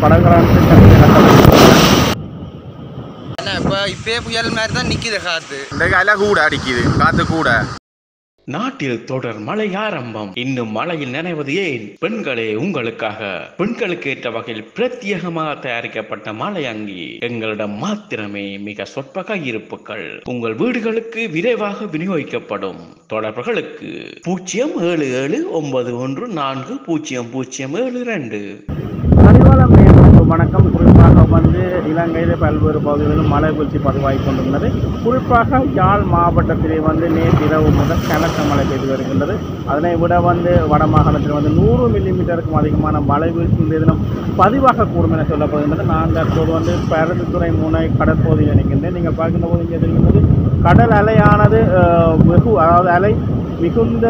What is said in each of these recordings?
படகுகளான இப்பே புயல் மாதிரி தான் நிக்குது காத்து. அலை கூட அடிக்குது, காத்து கூட. நாட்டில் தொடர் மழை ஆரம்பம். இன்னும் மழையில் நனைவது ஏன்? பெண்களே உங்களுக்காக, பெண்களுக்கு ஏற்ற வகையில் பிரத்யேகமாக தயாரிக்கப்பட்ட மழை அங்கி. எங்களிடம் மாத்திரமே மிக சொற்ப கையிருப்புகள் உங்கள் வீடுகளுக்கு விரைவாக விநியோகிக்கப்படும். தொடர்புகளுக்கு 0779140072. வணக்கம். குறிப்பாக இலங்கையில் பல்வேறு பகுதிகளிலும் மழை வீழ்ச்சி பதிவாகி கொண்டுள்ளது. குறிப்பாக யாழ் மாவட்டத்திலே நேற்றிரவு முதல் கனத்த மழை பெய்து வருகின்றது. அதனை விட வடமாகாணத்தில் 100 மில்லிமீட்டருக்கும் அதிகமான மழை வீழ்ச்சி இந்த தினம் பதிவாகக்கூடும் என சொல்லப்படுகின்றது. நான் தற்போது பருத்தித்துறை முனை கடற்பகுதியில் நிற்கின்றேன். நீங்கள் பார்க்கின்ற போது இங்கே தெரிகின்றது கடல் அலையானது அதாவது அலை மிகுந்த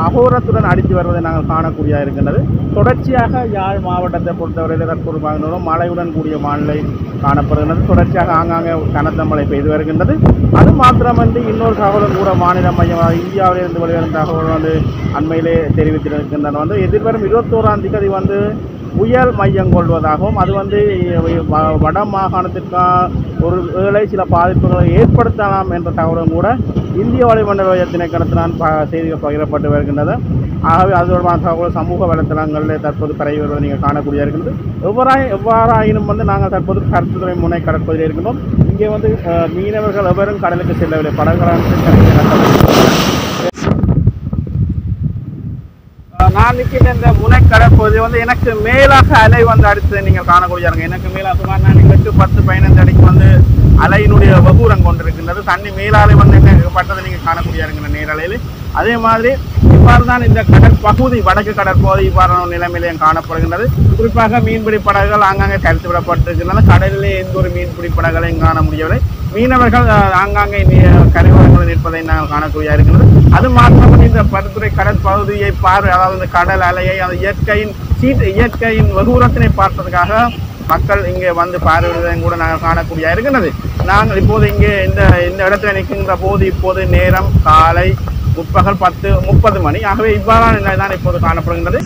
அகோரத்துடன் அடித்து வருவதை நாங்கள் காணக்கூடியதாக இருக்கின்றது. தொடர்ச்சியாக யாழ் மாவட்டத்தை பொறுத்தவரையில் தற்போது பார்க்கின்றோம் மழையுடன் கூடிய வானிலை காணப்படுகின்றது. தொடர்ச்சியாக ஆங்காங்கே கனத்த மழை பெய்து வருகின்றது. அது மாத்திரமன்றி இன்னொரு தகவலும் கூட மாநில மையம் இந்தியாவிலிருந்து வெளிவரும் தகவல் அண்மையிலே தெரிவித்திருக்கின்றன. எதிர்வரும் 21ஆம் தேதி புயல் மையம் கொள்வதாகவும் அது வட மாகாணத்திற்கான ஒரு வேளை சில பாதிப்புகளை ஏற்படுத்தலாம் என்ற தகவலும் கூட இந்திய வளிமண்டல திணைக்களத்தினால் செய்திகள் பகிரப்பட்டு வருகின்றது. ஆகவே அது தொடர்பான தகவல் சமூக வலைத்தளங்களில் தற்போது பரவி வருவதை நீங்கள் காணக்கூடிய இருக்கின்றது. எவ்வாறாயினும் நாங்கள் தற்போது பருத்தித்துறை முனை கடற்பகுதியில் இருக்கின்றோம். இங்கே மீனவர்கள் எவரும் கடலுக்கு செல்லவில்லை. நான் நிற்கின்ற இந்த முனை கடற்பகுதி எனக்கு மேலாக அலை அடித்து நீங்கள் காணக்கூடிய எனக்கு மேலாக சுமார் நான் 8-10-15 அடிக்கு அலையினுடைய வகூரம் கொண்டிருக்கின்றது. தண்ணி மேலாலை பட்டதை நீங்கள் காணக்கூடிய இருக்கின்ற நேரலையில். அதே மாதிரி இவ்வாறு தான் இந்த கடற்பகுதி வடக்கு கடற்பகுதி இவ்வாறான நிலைமையிலேயும் காணப்படுகின்றது. குறிப்பாக மீன்பிடி படகுகள் ஆங்காங்கே தடுத்து விடப்பட்டிருக்கின்றன. கடலிலே எந்த ஒரு மீன்பிடி படகுகளையும் காண முடியவில்லை. மீனவர்கள் ஆங்காங்கே கரையோரங்களில் நிற்பதை நாங்கள் காணக்கூடிய இருக்கின்றது. அது மாத்திரமல்ல இந்த பருத்தித்துறை கடற்பகுதியை அதாவது இந்த கடல் அலையை அந்த இயற்கையின் வகூரத்தினை பார்ப்பதற்காக மக்கள் இங்கே பார்வையிடுவதையும் கூட நாங்கள் காணக்கூடிய இருக்கின்றது. நாங்கள் இப்போது இங்கே இந்த இடத்துல நிற்கின்ற போது இப்போது நேரம் காலை முற்பகல் 10:30 மணி. ஆகவே இவ்வாறான நிலை தான் இப்போது காணப்படுகின்றது.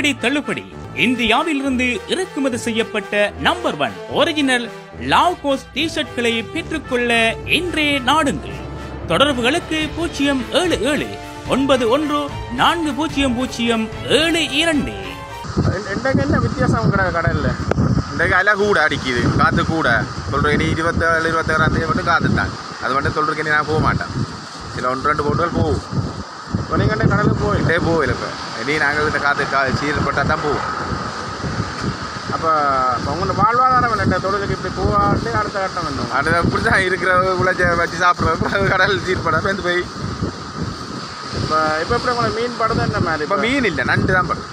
அதிரடி தள்ளுபடி. இந்தியாவிலிருந்து இறக்குமதி செய்யப்பட்ட நம்பர் 1 ஒரிஜினல் லாவ்கோஸ் டி-ஷர்ட்களை பெற்றுக்கொள்ள இன்றே நாடுங்கள். தொடர்புகளுக்கு 077 91400702. என்ன வித்தியாசம் கடல்ல? இன்றைக்கு அலை கூட அடிக்குது, காற்று கூட. சொல்கிறேன் நீ 27 26 தேதி மட்டும் காற்று தான். அது மட்டும் சொல்கிறேன் நான் போக மாட்டேன். சில 1-2 போட்டுகள் போகும். இப்போ நீங்கள் கடலுக்கு போயிட்டே போகல. இப்போ இனி நாங்கள் இந்த காற்று சீர்பட்டால் தான் போவோம். அப்போ உங்களோட வாழ்வாதாரம் என்ன? தொழிலுக்கு இப்படி போவாட்டு அடுத்த கட்டம் வேணும். அது அப்படி தான் இருக்கிற உழைச்ச வச்சு சாப்பிட்றது. கடல் சீர்படாமல் வந்து போய் இப்போ எப்படி உங்களை மீன் படுது என்ன மாதிரி? இப்போ மீன் இல்லை, நண்டு தான் படுது.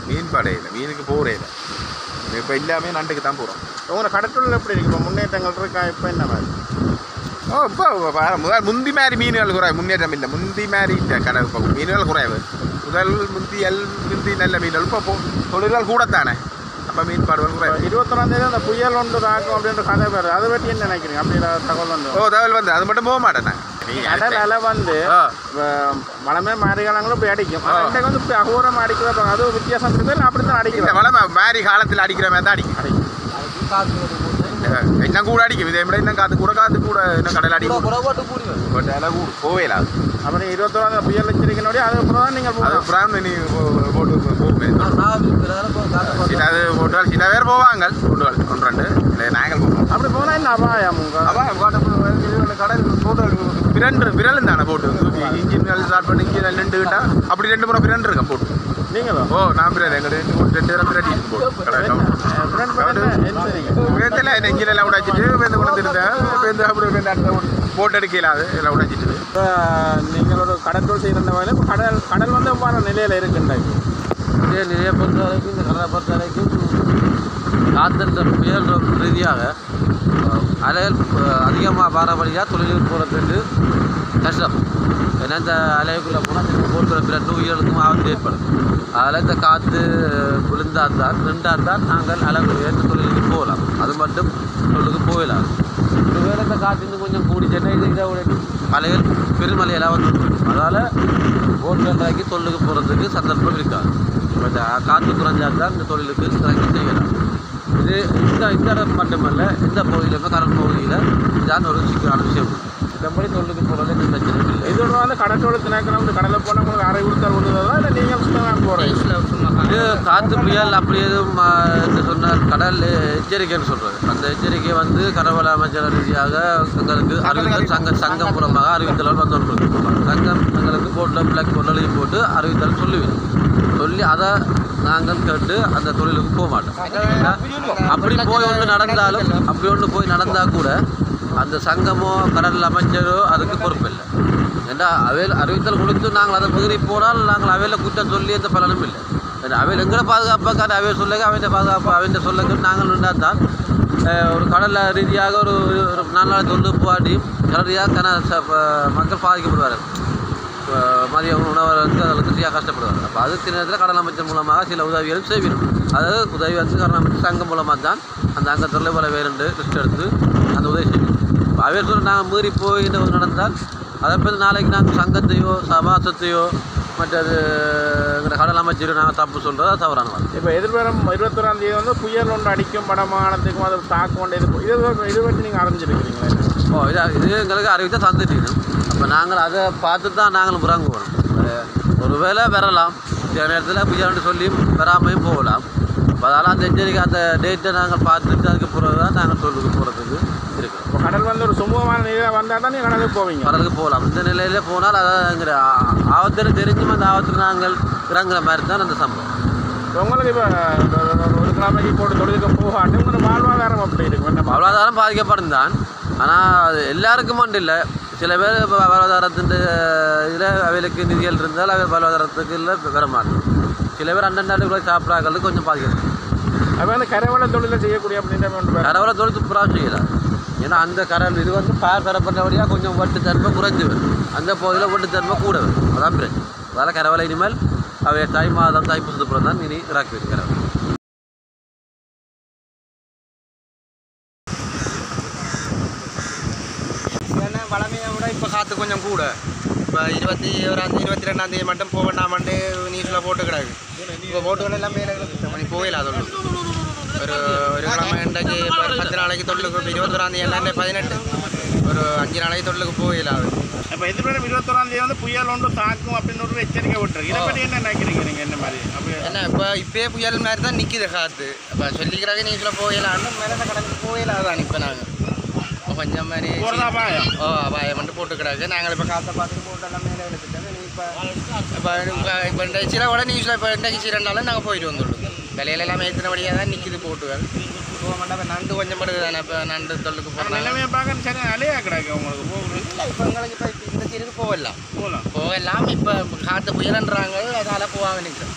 மீன் படையில இல்லை, மீனுக்கு போகிறே இல்லை. இப்போ எல்லாமே நண்டுக்கு தான் போகிறோம். உங்களோட கடற்கொள்ள எப்படி இருக்குது? இப்போ முன்னேற்றங்கள் இருக்கா? இப்போ என்ன மாதிரி? இப்போ முந்தி மாதிரி மீன்கள் குறைவு, முன்னேற்றம் இல்லை. முந்தி மாதிரி இல்லை கடல். இப்போ மீன்கள் குறைவு. முந்தி நல்ல மீன்கள். இப்போ தொழில்கள் கூடத்தானே. அப்போ மீன் பாடுவது குறைவு. 21ஆம் தேதி அந்த புயல் ஒன்று தாக்கும் அப்படின்ற கதை பேர். அதை பற்றி என்ன நினைக்கிறீங்க? அப்படி தகவல் வந்து தகவல் வந்து அது மட்டும் போக மாட்டேன். கடல் அலை வந்து மழை மாறி காலங்களும் இப்படி அடிக்கும். இன்றைக்கு வந்து இப்படி அகோரம் அடிக்கிறத அது வித்தியாசம் இருக்குது. அப்படி தான் அடிக்கும். மழை மாறி காலத்தில் அடிக்கிற மாதிரி தான் அடிக்கும். இன்னும் கூட அடிக்கும். இதே விட இன்னும் காற்று கூட இன்னும் கடல் அடிக்கும். போவேலா. அப்புறம் 21ஆம் புயல் வச்சிருக்கனோடய அதுக்கப்புறம் தான் நீங்கள் அதுக்கப்புறம் நீ போட்டு போவேன். சில போட்டுகள் சில பேர் போவாங்க. போட்டுகள் 1-2 இல்லை நாங்கள் போவோம். அப்படி போனால் என்ன அபாயம்? கடல் போட்டு விரலும் தானே போட்டு இன்ஜின்கள் ஸ்டார்ட் பண்ணி இன்ஜின் நின்று விட்டால் அப்படி 2 முறை பிறண்டு இருக்கேன் போட்டு. நீங்களும்? ஓ நான் பிறகு எங்கள் 2 நேரம் பிறடி போட்டு எல்லாம் உடைச்சிட்டு கொண்டு வந்துருந்தேன். அப்படி போட்டு எடுக்கலாது எல்லாம் உடைச்சிட்டு. நீங்கள் ஒரு கடற்கொள் செய்கிற வேலை இப்போ கடல் வந்து எவ்வாறு நிலையில் இருக்குன்றாங்க? இதே நிலையை பொறுத்த வரைக்கும் இந்த கடலை பொறுத்த வரைக்கும் காத்திருந்த புயல் ரீதியாக அலைகள் அதிகமாக பாரபடியாக தொழிலுக்கு போகிறதுக்கு கஷ்டம். ஏன்னா இந்த அலைக்குள்ளே போனால் போட்டுற பிறகு உயிர்களுக்கும் ஆபத்து ஏற்படும். அதில் இந்த காற்று விழுந்தால் தான் நின்றால் தான் நாங்கள் அலைக்குள்ள தொழிலுக்கு போகலாம். அது மட்டும் தொழிலுக்கு போகலாம். ஒருவேளை இந்த காற்று இன்னும் கொஞ்சம் கூடிச்சுன்னா இதை உடைக்கும் மலைகள் பெருமலையெல்லாம் வந்து அதனால் போட்டுறாக்கி தொழிலுக்கு போகிறதுக்கு சந்தர்ப்பம் இருக்காது. இப்போ இந்த காற்று குறைஞ்சால் தான் இந்த தொழிலுக்கு இறங்கி செய்யலாம். இது இந்த இடம் மட்டுமல்ல, இந்த பகுதியிலுமே கடல் பகுதியில் இதான் ஒரு சிக்கலான விஷயம். மற்றபடி தொழிலுக்கு போகிறது எந்த பிரச்சனையும் இல்லை. இதோட வந்து கடற்றோடு திணைக்கணும். கடலில் போனால் உங்களுக்கு அரை கொடுத்தால் விழுந்ததா இல்லை நீங்கள் சுத்தமாக போகிறீங்க? இது காற்று புயல் அப்படி எதுவும் என்று சொன்னால் கடல் எச்சரிக்கைன்னு சொல்கிறது. அந்த எச்சரிக்கை வந்து கடவுள் அமைச்சர் ரீதியாக எங்களுக்கு அறிவித்தல் சங்கம் மூலமாக அறிவித்தல் வந்துருக்கு. சங்கம் எங்களுக்கு போட்டில் பிளாக் போட்டு எழுதி போட்டு அறிவித்தல் சொல்லி அதை நாங்கள் கேட்டு அந்த தொழிலுக்கு போக மாட்டோம். அப்படி போய் போய் நடந்தால் கூட அந்த சங்கமோ கடல் அமைச்சரோ அதுக்கு பொறுப்பு இல்லை. ஏன்னா அவையில் அறிவித்தல் கொடுத்து நாங்கள் அதை மீறி போனால் நாங்கள் அவையில் குற்றம் சொல்லி எந்த பலனும் இல்லை. ஏன்னா அவையில் எங்களை பாதுகாப்பாக்காது அவையை சொல்லுங்க, அவைய பாதுகாப்பு அவைய சொல்லுங்க. நாங்கள் நின்றால் தான் ஒரு கடல் ரீதியாக ஒரு 4 நாள் தொழில் போராட்டி கடல் ரீதியாக மக்கள் பாதிக்கப்படுவார்கள். மதிய உணவை வந்து அவர்களுக்கு சரியாக கஷ்டப்படுவாங்க. அப்போ அதுக்கு நேரத்தில் கடல் அமைச்சர் மூலமாக சில உதவிகளும் செய்யணும். அதாவது உதவி வந்து கடல் அமைச்சர் சங்கம் மூலமாக தான் அந்த அங்கே தொழில் பல வேறுண்டு லிஸ்ட் எடுத்து அந்த உதவி செய்யணும். இப்போ அவைய சொல்ல நாங்கள் மீறி போய் நடந்தால் அதை பற்றி நாளைக்கு நாங்கள் சங்கத்தையோ சமாசத்தையோ மற்றது எங்கள் கடல் அமைச்சர் நாங்கள் தப்பு சொல்கிறதா தவறானது. இப்போ எதிர்வரும் 21ஆம் தேதி வந்து புயல் ஒன்று அடிக்கும், வடமாகாணத்துக்கும் அதை தாக்க வேண்டியது இது பற்றி நீங்கள் அறிஞ்சிருக்கிறீங்களா? இது எங்களுக்கு அறிவித்தா தந்துட்டீங்க. அப்போ நாங்கள் அதை பார்த்து தான் நாங்களும் முறங்குவோம். ஒரு வேளை வரலாம், சில நேரத்தில் புயல்னு சொல்லி வராமையும் போகலாம். அதனால் அந்த எச்சரிக்கை அந்த டேட்டை நாங்கள் பார்த்துட்டு அதுக்கு பிறகு தான் நாங்கள் தொழிலுக்கு போகிறதுக்கு இருக்கிறோம். இப்போ கடல் வந்து ஒரு சுமூகமான நிலையில் வந்தால் தான் நீங்கள் கடலுக்கு போவீங்க? கடலுக்கு போகலாம். இந்த நிலையிலே போனால் அதாவது எங்கள் ஆபத்தில் தெரிஞ்சும் அந்த ஆபத்தில் நாங்கள் இறங்குற மாதிரி தான் அந்த சம்பவம். உங்களுக்கு இப்போ ஒரு கிழமைக்கு போட்டு தொழிலுக்கு போகாட்டி உங்களுக்கு வாழ்வாதாரம் அப்படி இருக்கும்? வாழ்வாதாரம் பாதிக்கப்படும் தான். ஆனால் அது எல்லாருக்கும் ஒன்று இல்லை. சில பேர் இப்போ வாழ்வாதாரத்தின் இதில் அவைகளுக்கு நிதிகள் இருந்தால் அவை வாழ்வாதாரத்துக்கு இல்லை வர மாட்டோம். சில பேர் அண்டை கூட சாப்பிட்றாங்களுக்கு கொஞ்சம் பாதிக்கிறது. அது வந்து கரவள தொழிலை செய்யக்கூடிய அப்படின்ற கரவள தொழில் துப்புராக செய்யலாம். ஏன்னா அந்த கடல் இது வந்து பார் பெறப்பட்டபடியாக கொஞ்சம் வட்டுத்தன்மை குறைஞ்சி வரும். அந்த பகுதியில் வட்டுத்தன்மை கூட வரும். அதான் பிரச்சனை. அதனால் கரவளை இனிமேல் அவை தை மாதம் தைப்பூசத்துப்புறம் தான் இனி இறக்கி வைக்கிறார். ஏன்னா வளமையை விட இப்போ காற்று கொஞ்சம் கூட இப்போ 21 மட்டும் போக வேண்டாமட்டு நியூஸில் போட்டு கிடக்கு. இப்போ போட்டுகள் எல்லாம் மேலே மணி போயில அதோட ஒரு கிழமை இன்றைக்கு 10 நாளைக்கு தொழிலுக்கு 21 எல்லாம் 18 ஒரு 5 நாளைக்கு தொழிலுக்கு போயில அது. இப்போ எதிர்வரும் 21 வந்து புயல் ஒன்று தாக்கும் அப்படின்னு ஒரு எச்சரிக்கை விட்டுருக்கு. இதை பற்றி என்ன நினைக்கிறீங்க நீங்கள்? என்ன மாதிரி அப்படி என்ன இப்போயே புயல் மாதிரி தான் நிற்கிது காற்று. இப்போ சொல்லிக்கிறாங்க நியூஸில் போயிடலான்னு மேலே கடலுக்கு போயிடலாம். இப்போ நாங்கள் கொஞ்சம் மாதிரி அபாயம் மட்டும் போட்டு கிடக்கு. நாங்கள் இப்போ காற்றை பார்த்துட்டு போட்டெல்லாம் மேலே எடுத்துட்டோம். இப்போ சில கூட நியூஸில் இப்போ இன்றைக்கு 2 நாள் நாங்கள் போயிட்டு வந்துவிடுவோம். விலையிலெல்லாம் ஏற்றினபடியாக தான் நிற்கிது போட்டுகள். போக மாட்டோம். இப்போ நண்டு கொஞ்சம் படுது தானே. இப்போ நண்டு தொல்லுக்கு போகிறோம். எல்லாமே பார்க்க சரி அலையா கிடக்கு உங்களுக்கு போகுது. இல்லை இப்போ எங்களுக்கு இப்போ இந்த சீருக்கு போகலாம். இப்போ காற்று புயலன்றாங்க. அதனால் போகாமல் நிற்கிறோம்.